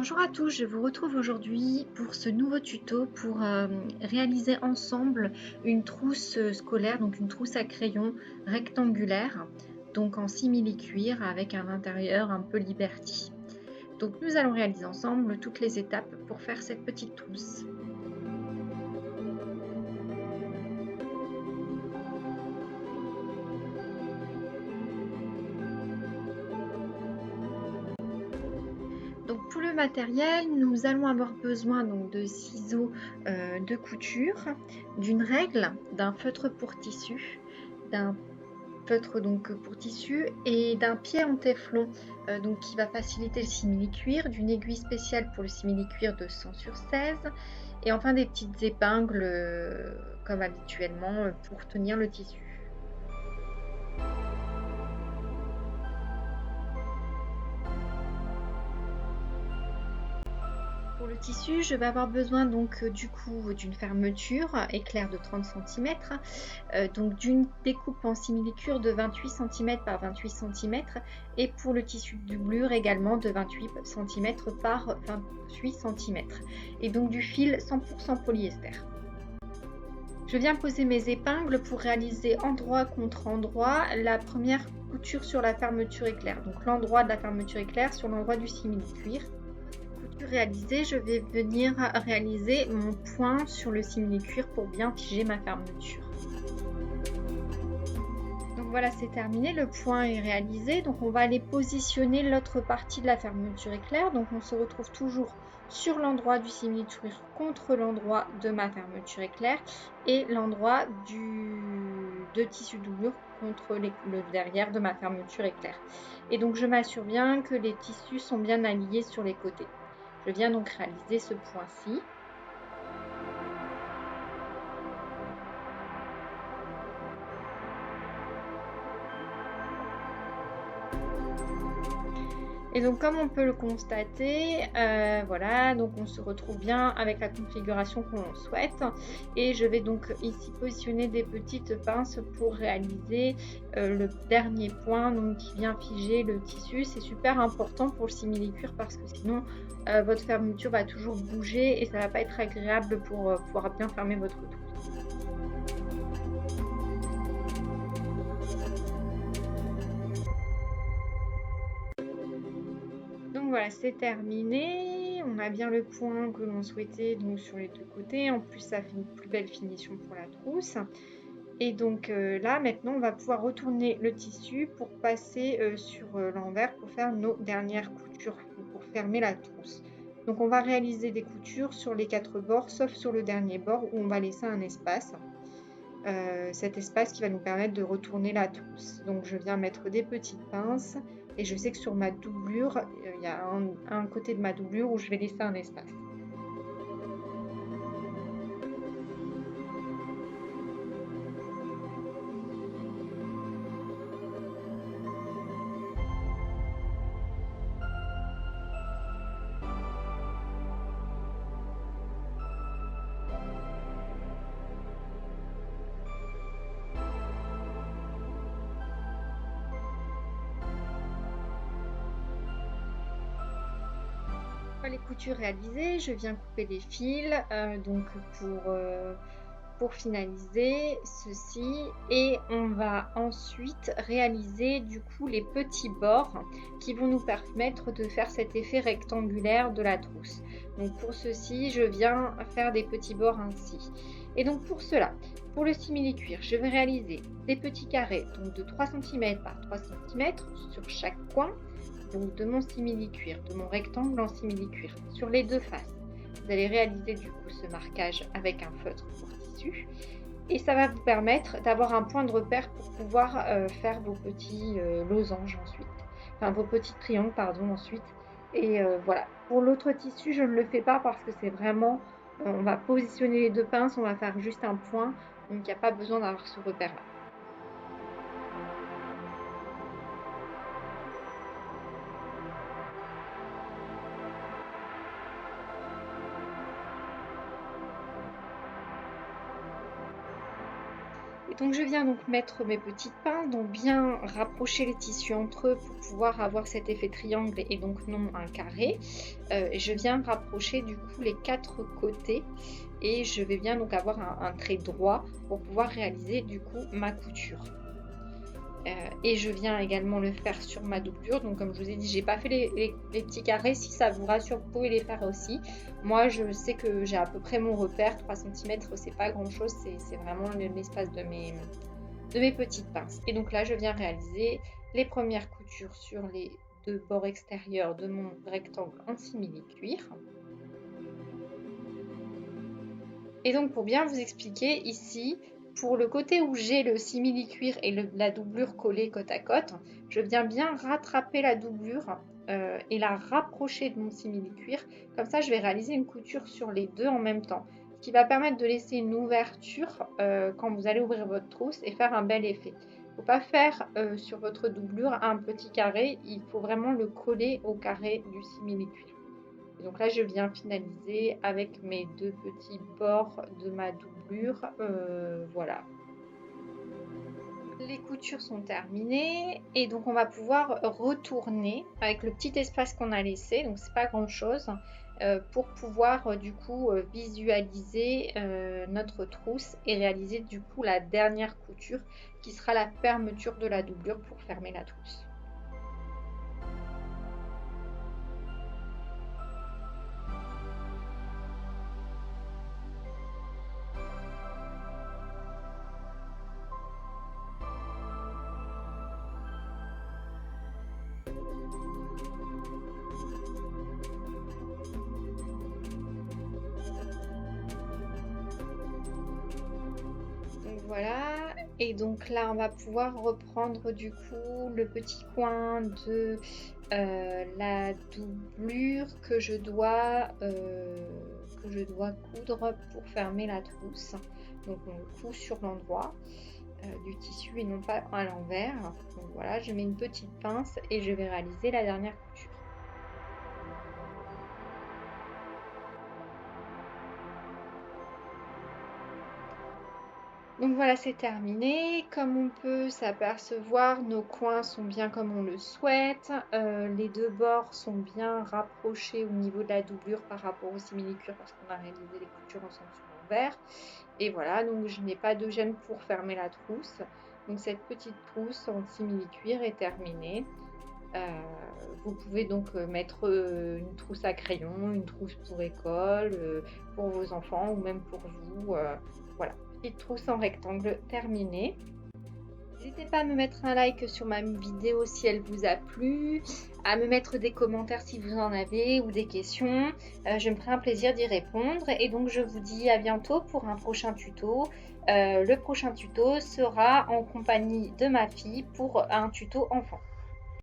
Bonjour à tous, je vous retrouve aujourd'hui pour ce nouveau tuto pour réaliser ensemble une trousse scolaire, donc une trousse à crayon rectangulaire, donc en simili-cuir avec un intérieur un peu Liberty. Donc nous allons réaliser ensemble toutes les étapes pour faire cette petite trousse. Donc pour le matériel, nous allons avoir besoin donc de ciseaux de couture, d'une règle, d'un feutre pour tissu, d'un feutre donc pour tissu et d'un pied en téflon donc qui va faciliter le simili-cuir, d'une aiguille spéciale pour le simili-cuir de 100 sur 16 et enfin des petites épingles comme habituellement pour tenir le tissu. Pour le tissu, je vais avoir besoin donc du coup d'une fermeture éclair de 30 cm, donc d'une découpe en simili-cuir de 28 cm par 28 cm et pour le tissu de doublure également de 28 cm par 28 cm et donc du fil 100% polyester. Je viens poser mes épingles pour réaliser endroit contre endroit la première couture sur la fermeture éclair, donc l'endroit de la fermeture éclair sur l'endroit du simili-cuir. Réalisée, je vais venir réaliser mon point sur le simili-cuir pour bien figer ma fermeture. Donc voilà, c'est terminé, le point est réalisé. Donc on va aller positionner l'autre partie de la fermeture éclair. Donc on se retrouve toujours sur l'endroit du simili-cuir contre l'endroit de ma fermeture éclair et l'endroit de tissu doublure contre le derrière de ma fermeture éclair. Et donc je m'assure bien que les tissus sont bien alignés sur les côtés. Je viens donc réaliser ce point-ci. Et donc comme on peut le constater, voilà, donc on se retrouve bien avec la configuration qu'on souhaite. Et je vais donc ici positionner des petites pinces pour réaliser le dernier point donc, qui vient figer le tissu. C'est super important pour le simili-cuir parce que sinon votre fermeture va toujours bouger et ça va pas être agréable pour pouvoir bien fermer votre trousse. Donc voilà, c'est terminé. On a bien le point que l'on souhaitait donc sur les deux côtés. En plus, ça fait une plus belle finition pour la trousse. Et donc là, maintenant, on va pouvoir retourner le tissu pour passer sur l'envers pour faire nos dernières coutures, pour fermer la trousse. Donc on va réaliser des coutures sur les 4 bords, sauf sur le dernier bord où on va laisser un espace. Cet espace qui va nous permettre de retourner la trousse. Donc je viens mettre des petites pinces et je sais que sur ma doublure, il y a un côté de ma doublure où je vais laisser un espace. Les coutures réalisées, je viens couper les fils donc pour finaliser ceci et on va ensuite réaliser du coup les petits bords qui vont nous permettre de faire cet effet rectangulaire de la trousse. Donc pour ceci, je viens faire des petits bords ainsi. Et donc pour cela, pour le simili-cuir, je vais réaliser des petits carrés donc de 3 cm par 3 cm sur chaque coin donc de mon simili-cuir, de mon rectangle en simili-cuir sur les deux faces. Vous allez réaliser du coup ce marquage avec un feutre pour tissu et ça va vous permettre d'avoir un point de repère pour pouvoir faire vos petits losanges ensuite, enfin vos petits triangles pardon ensuite. Et voilà, pour l'autre tissu je ne le fais pas parce que c'est vraiment, on va positionner les deux pinces, on va faire juste un point, donc il n'y a pas besoin d'avoir ce repère là. Et donc je viens donc mettre mes petites pinces, donc bien rapprocher les tissus entre eux pour pouvoir avoir cet effet triangle et donc non un carré. Et je viens rapprocher du coup les 4 côtés et je vais bien donc avoir un trait droit pour pouvoir réaliser du coup ma couture. Et je viens également le faire sur ma doublure. Donc comme je vous ai dit, j'ai pas fait les petits carrés. Si ça vous rassure, vous pouvez les faire aussi. Moi je sais que j'ai à peu près mon repère. 3 cm c'est pas grand chose, c'est vraiment l'espace de mes petites pinces. Et donc là je viens réaliser les premières coutures sur les 2 bords extérieurs de mon rectangle en simili-cuir. Et donc pour bien vous expliquer ici, pour le côté où j'ai le simili-cuir et la doublure collée côte à côte, je viens bien rattraper la doublure et la rapprocher de mon simili-cuir. Comme ça, je vais réaliser une couture sur les deux en même temps, ce qui va permettre de laisser une ouverture quand vous allez ouvrir votre trousse et faire un bel effet. Il ne faut pas faire sur votre doublure un petit carré, il faut vraiment le coller au carré du simili-cuir. Donc là, je viens finaliser avec mes 2 petits bords de ma doublure. Voilà. Les coutures sont terminées et donc on va pouvoir retourner avec le petit espace qu'on a laissé, donc c'est pas grand chose, pour pouvoir du coup visualiser notre trousse et réaliser du coup la dernière couture qui sera la fermeture de la doublure pour fermer la trousse. Voilà, et donc là on va pouvoir reprendre du coup le petit coin de la doublure que je dois coudre pour fermer la trousse. Donc on le coud sur l'endroit du tissu et non pas à l'envers. Donc voilà, je mets une petite pince et je vais réaliser la dernière couture. Donc voilà, c'est terminé. Comme on peut s'apercevoir, nos coins sont bien comme on le souhaite. Les 2 bords sont bien rapprochés au niveau de la doublure par rapport au simili-cuir parce qu'on a réalisé les coutures ensemble sur l'envers. Et voilà, donc je n'ai pas de gêne pour fermer la trousse. Donc cette petite trousse en simili-cuir est terminée. Vous pouvez donc mettre une trousse à crayon, une trousse pour école, pour vos enfants ou même pour vous. Voilà, petite trousse en rectangle terminée. N'hésitez pas à me mettre un like sur ma vidéo si elle vous a plu, à me mettre des commentaires si vous en avez ou des questions. Je me ferai un plaisir d'y répondre et donc je vous dis à bientôt pour un prochain tuto. Le prochain tuto sera en compagnie de ma fille pour un tuto enfant.